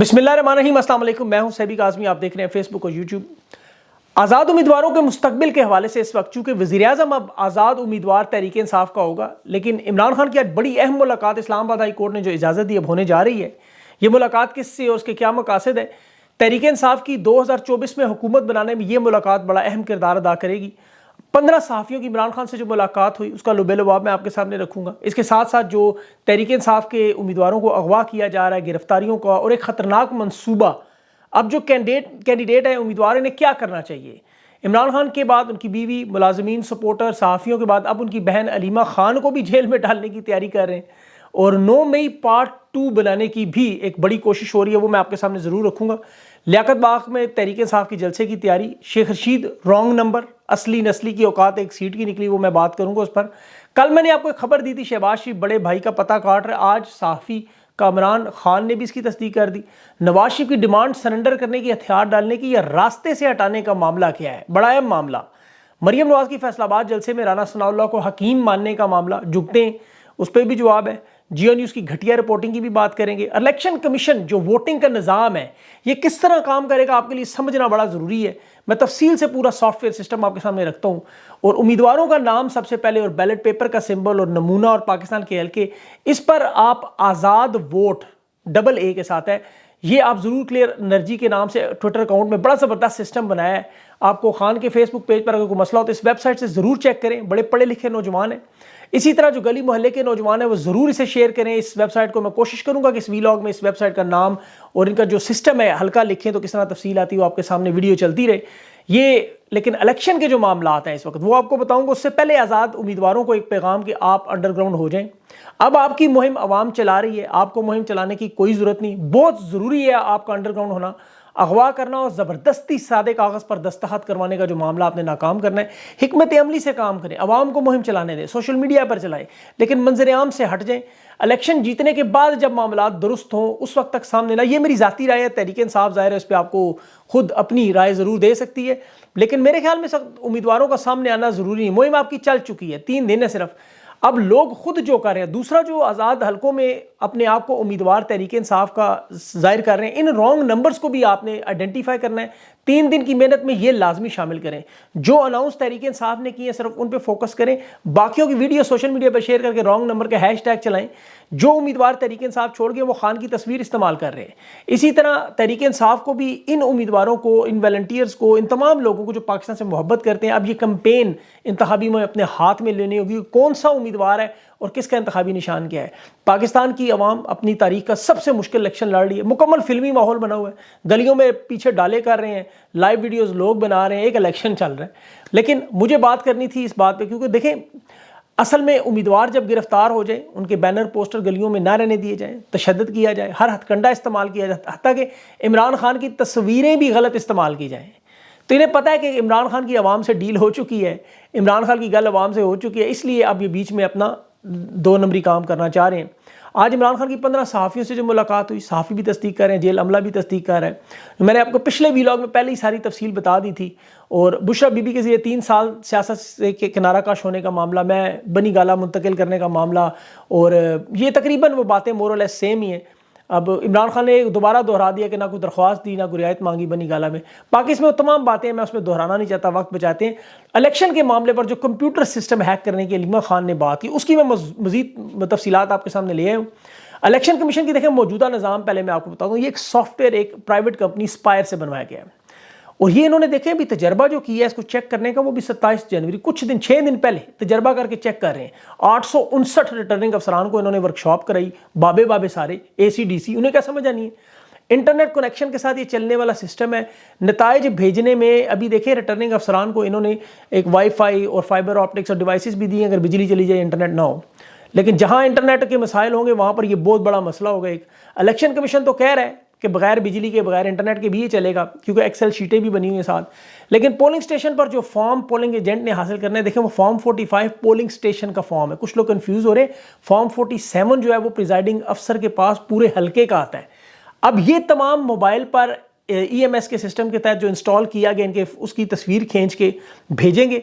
बिस्मिल्लाहिर्रहमानिर्रहीम, अस्सलाम वालेकुम। मैं हूं सैबी काज़मी, आप देख रहे हैं फेसबुक और यूट्यूब। आज़ाद उम्मीदवारों के मुस्तकबिल के हवाले से इस वक्त चूँकि वज़ीर-ए-आज़म अब आज़ाद उम्मीदवार तहरीक-ए-इंसाफ का होगा, लेकिन इमरान खान की आज बड़ी अहम मुलाकात इस्लामाबाद हाई कोर्ट ने जो इजाज़त दी अब होने जा रही है। ये मुलाकात किससे और उसके क्या मकासद है? तहरीक-ए-इंसाफ की 2024 में हुकूमत बनाने में ये मुलाकात बड़ा अहम किरदार अदा करेगी। 15 सहाफ़ियों की इमरान खान से जो मुलाकात हुई उसका लुबे-लुबाब मैं आपके सामने रखूंगा। इसके साथ साथ जो तहरीक-ए-इंसाफ के उम्मीदवारों को अगवा किया जा रहा है, गिरफ्तारियों का और एक ख़तरनाक मनसूबा, अब जो कैंडिडेट है उम्मीदवार, इन्हें क्या करना चाहिए। इमरान खान के बाद उनकी बीवी, मुलाजमीन, सपोर्टर, सहाफ़ियों के बाद अब उनकी बहन अलीमा खान को भी जेल में डालने की तैयारी कर रहे हैं और 9 मई पार्ट 2 बनाने की भी एक बड़ी कोशिश हो रही है, वो मैं आपके सामने ज़रूर रखूँगा। लियाकत बाग में तहरीक-ए-इंसाफ की जलसे की तैयारी, शेख रशीद रॉन्ग नंबर, असली नस्ली की औकात एक सीट की निकली, वो मैं बात करूँगा उस पर। कल मैंने आपको एक खबर दी थी, शहबाज शरीफ बड़े भाई का पता काट रहे, आज सहाफ़ी कामरान खान ने भी इसकी तस्दीक कर दी। नवाज शरीफ की डिमांड सरेंडर करने की, हथियार डालने की या रास्ते से हटाने का मामला क्या है? बड़ा अहम मामला। मरियम नवाज की फैसलाबाद जलसे में राना सनाउल्लाह को हकीम मानने का मामला, झुकते हैं, उस पर भी जवाब है। जियो न्यूज़ की घटिया रिपोर्टिंग की भी बात करेंगे। इलेक्शन कमीशन जो वोटिंग का निज़ाम है ये किस तरह काम करेगा, आपके लिए समझना बड़ा ज़रूरी है। मैं तफसील से पूरा सॉफ्टवेयर सिस्टम आपके सामने रखता हूँ और उम्मीदवारों का नाम सबसे पहले और बैलेट पेपर का सिंबल और नमूना और पाकिस्तान के हल्के, इस पर आप आज़ाद वोट डबल ए के साथ है, ये आप ज़रूर क्लियर एनर्जी के नाम से ट्विटर अकाउंट में बड़ा ज़बरदस्त सिस्टम बनाया है। आपको खान के फेसबुक पेज पर अगर कोई मसला हो तो इस वेबसाइट से ज़रूर चेक करें, बड़े पढ़े लिखे नौजवान हैं। इसी तरह जो गली मोहल्ले के नौजवान हैं वो ज़रूर इसे शेयर करें। इस वेबसाइट को मैं कोशिश करूंगा कि इस वीलॉग में इस वेबसाइट का नाम और इनका जो सिस्टम है हल्का लिखें तो किस तरह तफसील आती है वो आपके सामने वीडियो चलती रहे। ये लेकिन इलेक्शन के जो मामला हैं इस वक्त वो आपको बताऊंगा। उससे पहले आज़ाद उम्मीदवारों को एक पैगाम कि आप अंडरग्राउंड हो जाएं। अब आपकी मुहिम आवाम चला रही है, आपको मुहिम चलाने की कोई ज़रूरत नहीं। बहुत ज़रूरी है आपका अंडरग्राउंड होना, अगवा करना और ज़बरदस्ती सादे कागज़ पर दस्तखत करवाने का जो मामला आपने नाकाम करना है। हिकमत अमली से काम करें, आवाम को मुहिम चलाने दें, सोशल मीडिया पर चलाएं, लेकिन मंजर आम से हट जाएं। इलेक्शन जीतने के बाद जब मामला दुरुस्त हों उस वक्त तक सामने ना, ये मेरी ज़ाती राय है। तहरीक-ए-इंसाफ ज़ाहिर है इस पर आपको खुद अपनी राय ज़रूर दे सकती है, लेकिन मेरे ख्याल में सब उम्मीदवारों का सामने आना ज़रूरी नहीं। मुहिम आपकी चल चुकी है, 3 दिन है सिर्फ। अब लोग खुद जो कर रहे हैं, दूसरा जो आज़ाद हलकों में अपने आप को उम्मीदवार तहरीक-ए-इंसाफ का जाहिर कर रहे हैं, इन रॉन्ग नंबर्स को भी आपने आइडेंटिफाई करना है। 3 दिन की मेहनत में ये लाजमी शामिल करें। जो अनाउंस तहरीक-ए-इंसाफ ने किए सिर्फ उन पे फोकस करें, बाकियों की वीडियो सोशल मीडिया पर शेयर करके रॉन्ग नंबर के हैशटैग चलाएं। जो उम्मीदवार तहरीक-ए-इंसाफ छोड़ गए वो खान की तस्वीर इस्तेमाल कर रहे हैं। इसी तरह तहरीक-ए-इंसाफ को भी, इन उम्मीदवारों को, इन वॉलंटियर्स को, इन तमाम लोगों को जो पाकिस्तान से मोहब्बत करते हैं, अब ये कैंपेन इंतखाबी में अपने हाथ में लेनी होगी। कौन सा उम्मीदवार है और किसका इंतखाबी निशान क्या है। पाकिस्तान की अवाम अपनी तारीख का सबसे मुश्किल इलेक्शन लड़ रही है। मुकम्मल फिल्मी माहौल बना हुआ है, गलियों में पीछे डाले कर रहे हैं, लाइव वीडियोस लोग बना रहे हैं, एक इलेक्शन चल रहा है। लेकिन मुझे बात करनी थी इस बात पे, क्योंकि देखें असल में उम्मीदवार जब गिरफ्तार हो जाए, उनके बैनर पोस्टर गलियों में ना रहने दिए जाएं, तशद्दुद किया जाए, हर हथकंडा इस्तेमाल किया जाए, हत्ता कि इमरान खान की तस्वीरें भी गलत इस्तेमाल की जाएँ, तो इन्हें पता है कि इमरान खान की आवाम से डील हो चुकी है, इमरान खान की गल आवाम से हो चुकी है, इसलिए अब ये बीच में अपना 2 नंबरी काम करना चाह रहे हैं। आज इमरान खान की 15 सहाफ़ियों से जो मुलाकात हुई, सहाफ़ी भी तस्दीक कर रहे हैं, जेल अमला भी तस्दीक कर रहा है। मैंने आपको पिछले वीलॉग में पहले ही सारी तफसील बता दी थी। और बुशरा बीबी के ज़रिए 3 साल सियासत से किनारा काश होने का मामला, मैं बनी गाला मुंतकिल करने का मामला, और ये तकरीबन वो बातें मोर और लेस सेम ही हैं। अब इमरान खान ने दोबारा दोहरा दिया कि ना कोई दरख्वास्त दी, ना कोई रियायत मांगी बनी गाला में। बाकी इसमें वो तमाम बातें मैं उसमें दोहराना नहीं चाहता, वक्त बचाते हैं। इलेक्शन के मामले पर जो कंप्यूटर सिस्टम हैक करने की अलीमा खान ने बात की, उसकी मैं मज़ीद तफसीलात आपके सामने ले आया हूँ। इलेक्शन कमीशन की देखें मौजूदा निज़ाम, पहले मैं आपको बता दूँ, ये एक सॉफ्टवेयर एक प्राइवेट कंपनी स्पायर से बनवाया गया है और ये इन्होंने देखें अभी तजर्बा जो किया है इसको चेक करने का, वो भी 27 जनवरी, कुछ दिन 6 दिन पहले तजर्बा करके चेक कर रहे हैं। 859 रिटर्निंग अफसरान को इन्होंने वर्कशॉप कराई, बाबे सारे ACDC, उन्हें क्या समझ आनी है। इंटरनेट कनेक्शन के साथ ये चलने वाला सिस्टम है। नताइज भेजने में अभी देखें रिटर्निंग अफसरान को इन्होंने एक वाईफाई और फाइबर ऑप्टिक्स और डिवाइसेस भी दिए, अगर बिजली चली जाए, इंटरनेट ना हो। लेकिन जहाँ इंटरनेट के मसाइल होंगे वहाँ पर ये बहुत बड़ा मसला होगा। एक इलेक्शन कमीशन तो कह रहा है कि बगैर बिजली के, बगैर इंटरनेट के भी ये चलेगा, क्योंकि एक्सेल शीटें भी बनी हुई हैं साथ। लेकिन पोलिंग स्टेशन पर जो फॉर्म पोलिंग एजेंट ने हासिल करना है, देखें वो फॉर्म 45 पोलिंग स्टेशन का फॉर्म है। कुछ लोग कंफ्यूज हो रहे हैं, फॉर्म 47 जो है वो प्रिजाइडिंग अफसर के पास पूरे हल्के का आता है। अब ये तमाम मोबाइल पर EMS के सिस्टम के तहत जो इंस्टॉल किया गया, इनके उसकी तस्वीर खींच के भेजेंगे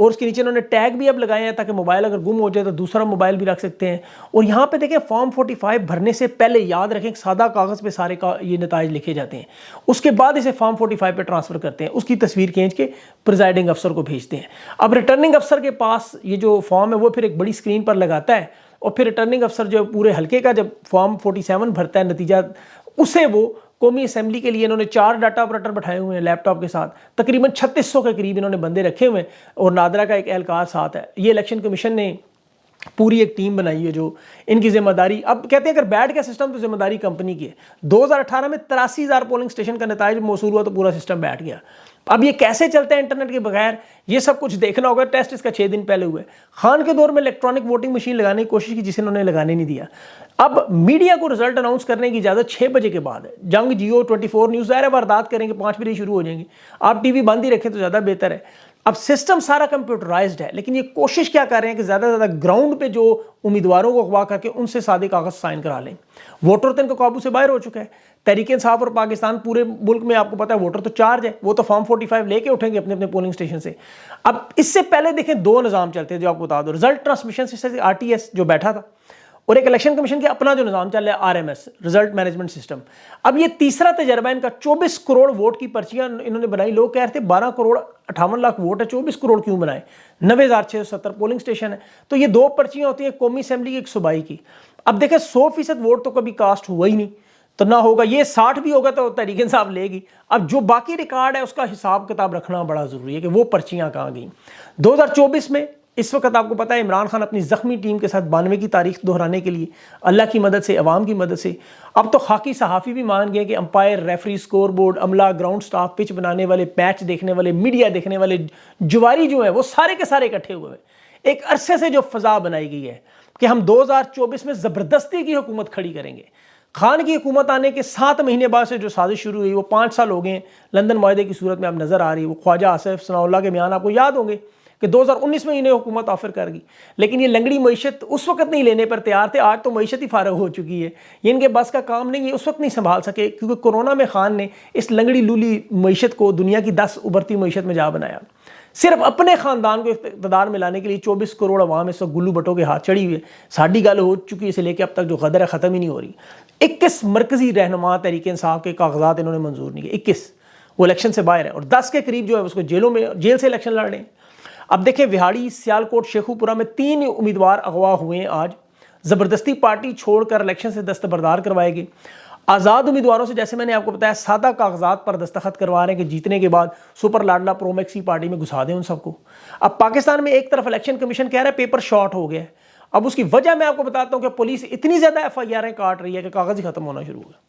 और उसके नीचे उन्होंने टैग भी अब लगाए हैं ताकि मोबाइल अगर गुम हो जाए तो दूसरा मोबाइल भी रख सकते हैं। और यहाँ पे देखें फॉर्म 45 भरने से पहले याद रखें सादा कागज़ पे सारे का ये नताइज लिखे जाते हैं, उसके बाद इसे फॉर्म 45 पे ट्रांसफ़र करते हैं, उसकी तस्वीर खींच के प्रिजाइडिंग अफसर को भेजते हैं। अब रिटर्निंग अफसर के पास ये जो फॉर्म है वो फिर एक बड़ी स्क्रीन पर लगाता है और फिर रिटर्निंग अफसर जो पूरे हल्के का जब फॉर्म 47 भरता है नतीजा, उसे वो कौमी असेंबली के लिए इन्होंने 4 डाटा ऑपरेटर बैठाए हुए हैं लैपटॉप के साथ, तकरीबन 3600 के करीब इन्होंने बंदे रखे हुए हैं और नादरा का एक एहलकार साथ है। ये इलेक्शन कमीशन ने पूरी एक टीम बनाई है जो इनकी जिम्मेदारी, अब कहते हैं अगर बैठ गया सिस्टम तो जिम्मेदारी कंपनी की है। 2018 में 83,000 पोलिंग स्टेशन का नताइज मौसूल हुआ तो पूरा सिस्टम बैठ गया। अब ये कैसे चलता है इंटरनेट के बगैर, ये सब कुछ देखना होगा। टेस्ट इसका 6 दिन पहले हुआ है। खान के दौर में इलेक्ट्रॉनिक वोटिंग मशीन लगाने की कोशिश की जिसे उन्होंने लगाने नहीं दिया। अब मीडिया को रिजल्ट अनाउंस करने की इजाजत 6 बजे के बाद है। जंग जियो 24 न्यूज़ ज़ाहिर है वारदात करेंगे, 5 बजे शुरू हो जाएंगे, आप टीवी बंद ही रखें तो ज़्यादा बेहतर है। अब सिस्टम सारा कंप्यूटराइज्ड है, लेकिन ये कोशिश क्या कर रहे हैं कि ज़्यादा से ज़्यादा ग्राउंड पे जो उम्मीदवारों को अगवा करके उनसे सादे कागज साइन करा लें। वोटर तो इनका काबू से बाहर हो चुका है। तहरीक इंसाफ और पाकिस्तान पूरे मुल्क में आपको पता है वोटर तो चार्ज है, वो तो फॉर्म 45 लेके उठेंगे अपने अपने पोलिंग स्टेशन से। अब इससे पहले देखें 2 निज़ाम चलते हैं जो आपको बता दो, रिजल्ट ट्रांसमिशन सिस्टम RTS जो बैठा था और एक इलेक्शन कमीशन के अपना जो निज़ाम चल रहा है RMS रिजल्ट मैनेजमेंट सिस्टम। अब ये तीसरा तजर्बा इनका। 24 करोड़ वोट की पर्चियां इन्होंने बनाई। लोग कह रहे थे 12 करोड़ 58 लाख वोट है, 24 करोड़ क्यों बनाए? 90,670 पोलिंग स्टेशन है। तो ये 2 पर्चियां होती हैं, कौमी असेंबली की, एक सूबाई की। अब देखें 100% वोट तो कभी कास्ट हुआ ही नहीं, तो ना होगा। ये 60 भी होगा तो तहरीक इंसाफ लेगी। अब जो बाकी रिकॉर्ड है उसका हिसाब किताब रखना बड़ा ज़रूरी है कि वो पर्चियां कहाँ गई। 2024 में इस वक्त आपको पता है इमरान खान अपनी जख्मी टीम के साथ 92 की तारीख दोहराने के लिए अल्लाह की मदद से, अवाम की मदद से, अब तो खाकी सहाफ़ी भी मान गए कि अंपायर, रेफरी, स्कोर बोर्ड, अमला, ग्राउंड स्टाफ, पिच बनाने वाले, मैच देखने वाले, मीडिया देखने वाले, जुवारी जो है वो सारे के सारे इकट्ठे हुए हैं। एक अरसे से जो फ़ज़ा बनाई गई है कि हम 2024 में ज़बरदस्ती की हुकूमत खड़ी करेंगे। खान की हुकूमत आने के 7 महीने बाद से जो साजिश शुरू हुई वो 5 साल हो गए लंदन मुआहदे की सूरत में अब नज़र आ रही है। वो ख्वाजा आसिफ सनाउल्लाह के बयान आपको याद होंगे कि 2019 में इन्हें हुकूमत ऑफर कर गई, लेकिन ये लंगड़ी मईशत उस वक्त नहीं लेने पर तैयार थे। आज तो मईशत ही फारग हो चुकी है, ये इनके बस का काम नहीं, ये उस वक्त नहीं संभाल सके क्योंकि कोरोना में खान ने इस लंगड़ी लूली मईशत को दुनिया की 10 उभरती मईशत में जा बनाया। सिर्फ अपने खानदान को इक़्तिदार में लाने के लिए 24 करोड़ अवाम इस वक्त गुल्लू भट्टों के हाथ चढ़ी हुई है। साड़ी गल हो चुकी है, इसे लेकर अब तक जो गदर है ख़त्म ही नहीं हो रही। 21 मरकजी रहनुमा तहरीक इंसाफ के कागजात इन्होंने मंजूर नहीं किए, 21 वो इलेक्शन से बाहर है और 10 के करीब जो है उसको जेल से इलेक्शन लड़ रहे हैं। अब देखें विहाड़ी, सियालकोट, शेखुपुरा में 3 उम्मीदवार अगवा हुए हैं आज। ज़बरदस्ती पार्टी छोड़कर इलेक्शन से दस्तबरदार करवाए गए। आज़ाद उम्मीदवारों से जैसे मैंने आपको बताया सादा कागजात पर दस्तखत करवा रहे हैं कि जीतने के बाद सुपर लाडला प्रोमैक्सी पार्टी में घुसा दें उन सबको। अब पाकिस्तान में एक तरफ इलेक्शन कमीशन कह रहा है पेपर शॉर्ट हो गया है। अब उसकी वजह मैं आपको बताता हूँ कि पुलिस इतनी ज़्यादा FIR काट रही है कि कागज़ ही खत्म होना शुरू हो गया।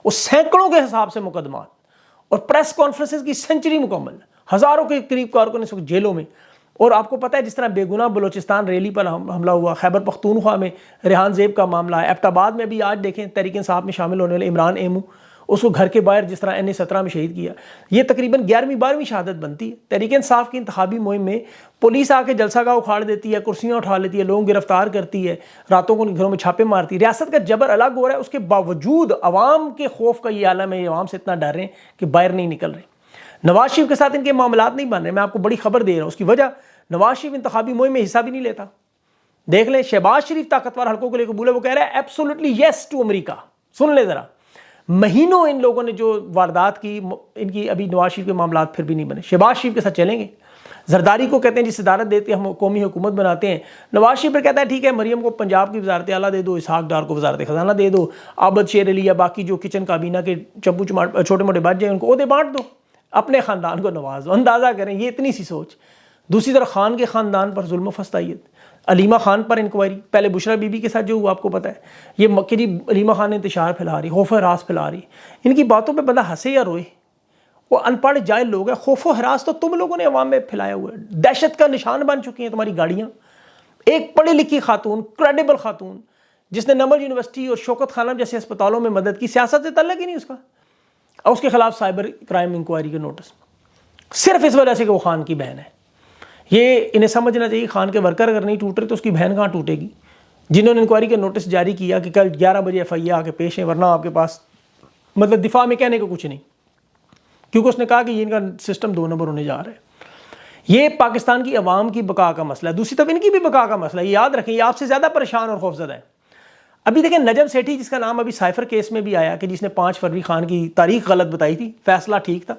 वो सैकड़ों के हिसाब से मुकदमा और प्रेस कॉन्फ्रेंसेस की सेंचुरी मुकम्मल, हज़ारों के करीब कारकुन इस वक्त जेलों में। और आपको पता है जिस तरह बेगुनाह बलोचिस्तान रैली पर हमला हुआ, खैबर पख्तूनख्वा में रेहान ज़ेब का मामला है, एबटाबाद में भी आज देखें तहरीक इंसाफ में शामिल होने वाले इमरान एमू, उसको घर के बाहर जिस तरह NA-17 में शहीद किया। ये तकरीबन 11वीं-12वीं शहादत बनती है। तहरीक इंसाफ की इंतखाबी मुहिम में पुलिस आके जलसागाह उखाड़ देती है, कुर्सियाँ उठा लेती है, लोगों गिरफ्तार करती है, रातों को घरों में छापे मारती है। रियासत का जबर अलग हो रहा है, उसके बावजूद अवाम के खौफ का ये आलम है, अवाम से इतना डर रहे हैं कि बाहर नहीं निकल रहे। नवाज शरीफ के साथ इनके मामलात नहीं बन रहे। मैं आपको बड़ी खबर दे रहा हूँ, उसकी वजह नवाज शरीफ इंतखाबी मुहिम में हिस्सा भी नहीं लेता। देख लें शहबाज शरीफ ताकतवर हल्कों को लेकर बोले, वो कह रहा है एब्सोल्युटली यस टू अमेरिका। सुन ले जरा, महीनों इन लोगों ने जो वारदात की, इनकी अभी नवाज शरीफ के मामलात फिर भी नहीं बने। शहबाज शरीफ के साथ चलेंगे। जरदारी को कहते हैं जिस सदारत देते हैं हम कौमी हुकूमत बनाते हैं। नवाज शरीफ पर कहता है ठीक है मरियम को पंजाब की वजारत आला दे दो, इसहाक डार को वजारत खजाना दे दो, आबद शेर अली या बाकी जो किचन काबीना के चप्पू छोटे मोटे बच जाए उनको ओहदे बांट दो, अपने ख़ानदान को नवाज दो। अंदाज़ा करें ये इतनी सी सोच। दूसरी तरफ खान के ख़ानदान पर जुल्म फस्तायत, अलीमा खान पर इंक्वायरी, पहले बुशरा बीबी के साथ जो हुआ आपको पता है। ये मक्के जी अलीमा खान इंतशार फैला रही, खौफ हरास फैला रही। इनकी बातों पे बंदा हंसे या रोए, वो अनपढ़ जाहिल लोग हैं। खौफ हरास तो तुम लोगों ने अवाम में फैलाया हुआ है। दहशत का निशान बन चुकी हैं तुम्हारी गाड़ियाँ। एक पढ़ी लिखी खातून, क्रेडिबल खातून जिसने नमल यूनिवर्सिटी और शौकत खानम जैसे अस्पतालों में मदद की, सियासत से तल्लुक ही नहीं उसका, और उसके खिलाफ साइबर क्राइम इंक्वायरी के नोटिस, सिर्फ इस वजह से कि वो खान की बहन है। ये इन्हें समझना चाहिए, खान के वर्कर अगर नहीं टूट रहे तो उसकी बहन कहाँ टूटेगी। जिन्होंने इंक्वायरी के नोटिस जारी किया कि कल 11 बजे FIR आके पेश है, वरना आपके पास मतलब दिफा में कहने को कुछ नहीं, क्योंकि उसने कहा कि ये इनका सिस्टम 2 नंबर होने जा रहा है। ये पाकिस्तान की अवाम की बका का मसला है, दूसरी तरफ इनकी भी बका का मसला है। ये याद रखें, ये आपसे ज़्यादा परेशान और खौफजदा है। अभी देखें नजम सेठी, जिसका नाम अभी साइफर केस में भी आया कि जिसने 5 फरवरी खान की तारीख गलत बताई थी, फैसला ठीक था,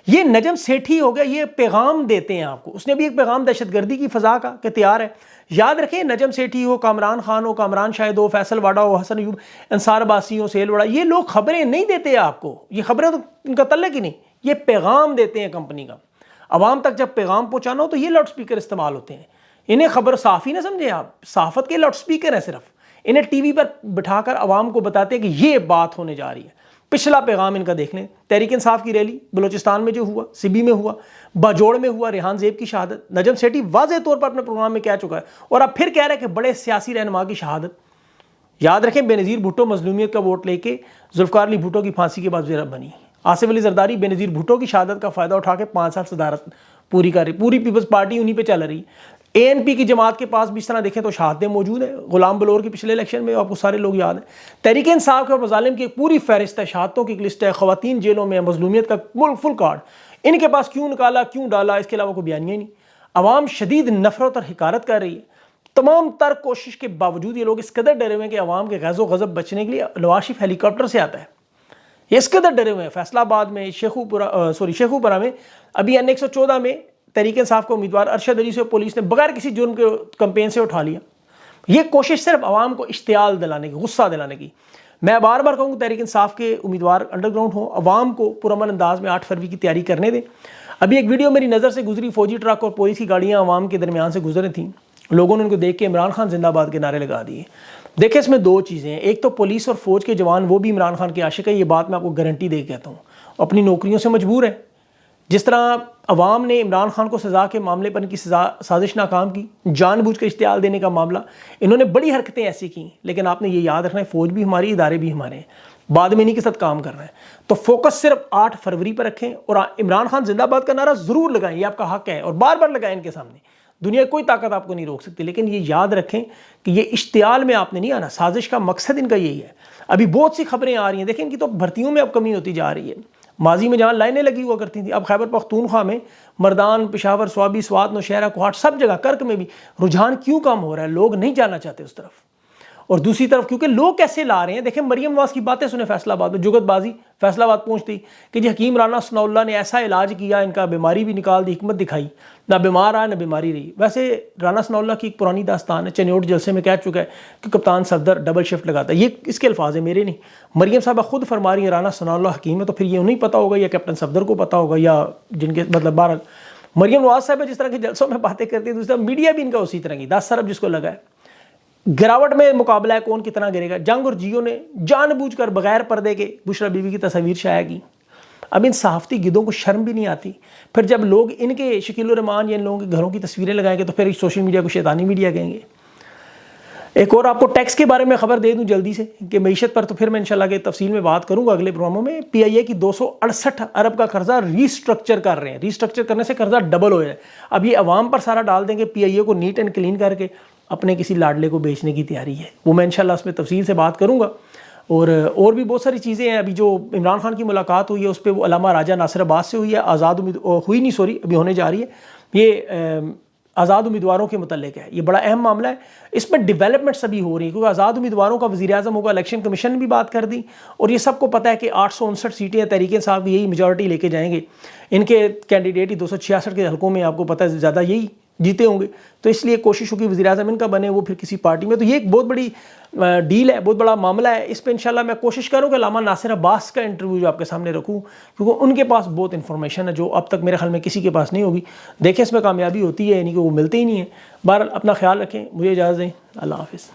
ये नजम सेठी हो गया। ये पैगाम देते हैं आपको। उसने भी एक पैगाम दहशतगर्दी की फ़ज़ा का कि तैयार है। याद रखें, नजम सेठी हो, कामरान खान हो, कामरान शाहिद हो, फैसल वाडा हो, हसन अयूब, अंसार अब्बासी हो, सेल वाडा, ये लोग खबरें नहीं देते आपको। ये खबरें तो इनका तल्लक ही नहीं, ये पैगाम देते हैं कंपनी का। आवाम तक जब पैगाम पहुँचाना हो तो ये लाउड स्पीकर इस्तेमाल होते हैं। इन्हें खबर साफ़ी ना समझे आप, सहाफ़त के लाउड स्पीकर हैं सिर्फ। इन्हें टीवी पर बिठाकर आवाम को बताते हैं कि ये बात होने जा रही है। पिछला पैगाम इनका देख लें, तहरीक इंसाफ की रैली बलूचिस्तान में जो हुआ, सिबी में हुआ, बाजोड़ में हुआ, रेहान ज़ेब की शहादत, नजम सेठी वाज़ेह तौर पर अपने प्रोग्राम में कह चुका है और अब फिर कह रहे हैं कि बड़े सियासी रहनुमा की शहादत। याद रखें, बेनज़ीर भुट्टो मजलूमियत का वोट लेके जुल्फ़िकार अली भुट्टो की फांसी के बाद वज़ीर बनी। आसिफ अली जरदारी बेनज़ीर भुट्टो की शहादत का फ़ायदा उठा के 5 साल सदारत पूरी कर रही, पूरी पीपल्स पार्टी उन्हीं पर चल रही। ANP की जमात के पास भी इस तरह देखें तो शहादतें मौजूद हैं। गुलाम बलोर के पिछले इलेक्शन में आपको सारे लोग याद हैं। तहरीक इंसाफ के और मज़ालिम की एक पूरी फहरिस्त है, शहादतों की एक लिस्ट है, ख़वातीन जेलों में, मजलूमियत का फुल कार्ड। इनके पास क्यों निकाला, क्यों डाला, इसके अलावा कोई बयानिया ही नहीं। अवाम शदीद नफरत और हिकारत कर रही है। तमाम तर कोशिश के बावजूद ये लोग इस कदर डरे हुए हैं कि अवाम के गैज़ो गज़ब बचने के लिए नवाज शरीफ हेलीकॉप्टर से आता है। ये इस कदर डरे हुए हैं। फैसलाबाद में, शेखुपुरा में अभी N114 में तहरीक इंसाफ के उम्मीदवार अरशद अली से पुलिस ने बगैर किसी जुर्म के कैंपेन से उठा लिया। ये कोशिश सिर्फ आवाम को इश्तियाल दिलाने की, गुस्सा दिलाने की। मैं बार बार कहूँगा, तहरीक इंसाफ के उम्मीदवार अंडरग्राउंड हो, आवाम को पुरअमन अंदाज में 8 फरवरी की तैयारी करने दें। अभी एक वीडियो मेरी नज़र से गुजरी, फौजी ट्रक और पुलिस की गाड़ियाँ आवाम के दरमियान से गुजर थी। लोगों ने उनको देख के इमरान खान जिंदाबाद के नारे लगा दिए। देखिए, इसमें 2 चीज़ें हैं। एक तो पुलिस और फौज के जवान वो भी इमरान खान के आशिक है, ये बात मैं आपको गारंटी दे कहता हूँ, अपनी नौकरियों से मजबूर है। जिस तरह अवाम ने इमरान खान को सज़ा के मामले पर इनकी साजिश नाकाम की, जानबूझ कर इश्तियाल देने का मामला, इन्होंने बड़ी हरकतें ऐसी की। लेकिन आपने ये याद रखना है, फ़ौज भी हमारी, इदारे भी हमारे हैं, बाद में इन्हीं के साथ काम करना है। तो फोकस सिर्फ 8 फरवरी पर रखें और इमरान खान जिंदाबाद का नारा ज़रूर लगाएं, ये आपका हक है, और बार बार लगाएं इनके सामने। दुनिया की कोई ताकत आपको नहीं रोक सकती। लेकिन ये याद रखें कि ये इश्तियाल में आपने नहीं आना, साजिश का मकसद इनका यही है। अभी बहुत सी खबरें आ रही हैं, देखें इनकी तो भर्तियों में अब कमी होती जा रही है। माजी में जहाँ लाइनें लगी हुआ करती थी, अब खैबर पख्तूनख्वा में, मर्दान, पेशावर, स्वाबी, स्वात, नौशहरा, कोहाट, सब जगह, कर्क में भी रुझान क्यों कम हो रहा है? लोग नहीं जाना चाहते उस तरफ। और दूसरी तरफ क्योंकि लोग कैसे ला रहे हैं, देखें मरियम नवाज की बातें सुने फैसलाबाद में, जुगतबाजी फैसलाबाद पहुंचती कि जी हकीम राना सनाउल्लाह ने ऐसा इलाज किया, इनका बीमारी भी निकाल दी, हिकमत दिखाई, ना बीमार आया ना बीमारी रही। वैसे राना सनाउल्लाह की एक पुरानी दास्तान है, चनियोट जलसे में कह चुका है कि कप्तान सफदर डबल शिफ्ट लगाता है। ये इसके अल्फाज है, मेरे नहीं। मरियम साहबा खुद फरमा रही है राना सनाउल्लाह हकीम है, तो फिर ये उन्हें पता होगा या कैप्टन सफदर को पता होगा, या जिनके मतलब 12 मरियम नवाज साहब जिस तरह के जलसों में बातें करती है, दूसरा मीडिया भी इनका उसी तरह की 10 अरब जिसको लगा है। गिरावट में मुकाबला है, कौन कितना गिरेगा। जंग और जियो ने जानबूझकर बगैर पर्दे के बुशरा बीवी की तस्वीर शाया की। अब इन सहाफ़ती गिदों को शर्म भी नहीं आती। फिर जब लोग इनके शकील रहमान या इन लोगों के घरों की तस्वीरें लगाएंगे तो फिर सोशल मीडिया को शैतानी मीडिया कहेंगे। एक और आपको टैक्स के बारे में खबर दे दूं जल्दी से कि मईशत पर तो फिर मैं इंशाल्लाह के तफसील में बात करूंगा अगले प्रोग्रामों में। PIA की 268 अरब का कर्जा रीस्ट्रक्चर कर रहे हैं। रीस्ट्रक्चर करने से कर्जा डबल हो जाए। अब ये अवाम पर सारा डाल देंगे, PIA को नीट एंड क्लीन करके अपने किसी लाडले को बेचने की तैयारी है। वो मैं इंशाल्लाह उसमें तफसील से बात करूँगा। और भी बहुत सारी चीज़ें हैं। अभी जो इमरान खान की मुलाकात हुई है उस पर वो अल्लामा राजा नासिर अब्बास से हुई है, अभी होने जा रही है। ये आज़ाद उम्मीदवारों के मुतल्लिक है, ये बड़ा अहम मामला है। इसमें डेवलपमेंट्स अभी हो रही है क्योंकि आज़ाद उम्मीदवारों का वज़ीर आज़म होगा, इलेक्शन कमीशन ने भी बात कर दी और ये सबको पता है कि 859 सीटें तहरीक इंसाफ की यही मेजॉरिटी लेके जाएंगे। इनके कैंडिडेट ही 266 के हलकों में आपको पता है ज़्यादा यही जीते होंगे, तो इसलिए कोशिश होगी वज़ीर आज़म इनका बने, वो फिर किसी पार्टी में। तो ये एक बहुत बड़ी डील है, बहुत बड़ा मामला है। इस पर इंशाल्लाह मैं कोशिश करूँ कि अल्लामा नासिर अब्बास का इंटरव्यू जो आपके सामने रखूँ क्योंकि उनके पास बहुत इन्फॉर्मेशन है जो अब तक मेरे ख्याल में किसी के पास नहीं होगी। देखें इसमें कामयाबी होती है यानी कि वो मिलते ही नहीं है। बहरहाल अपना ख्याल रखें, मुझे इजाज़त दें, अल्लाह हाफ़िज़।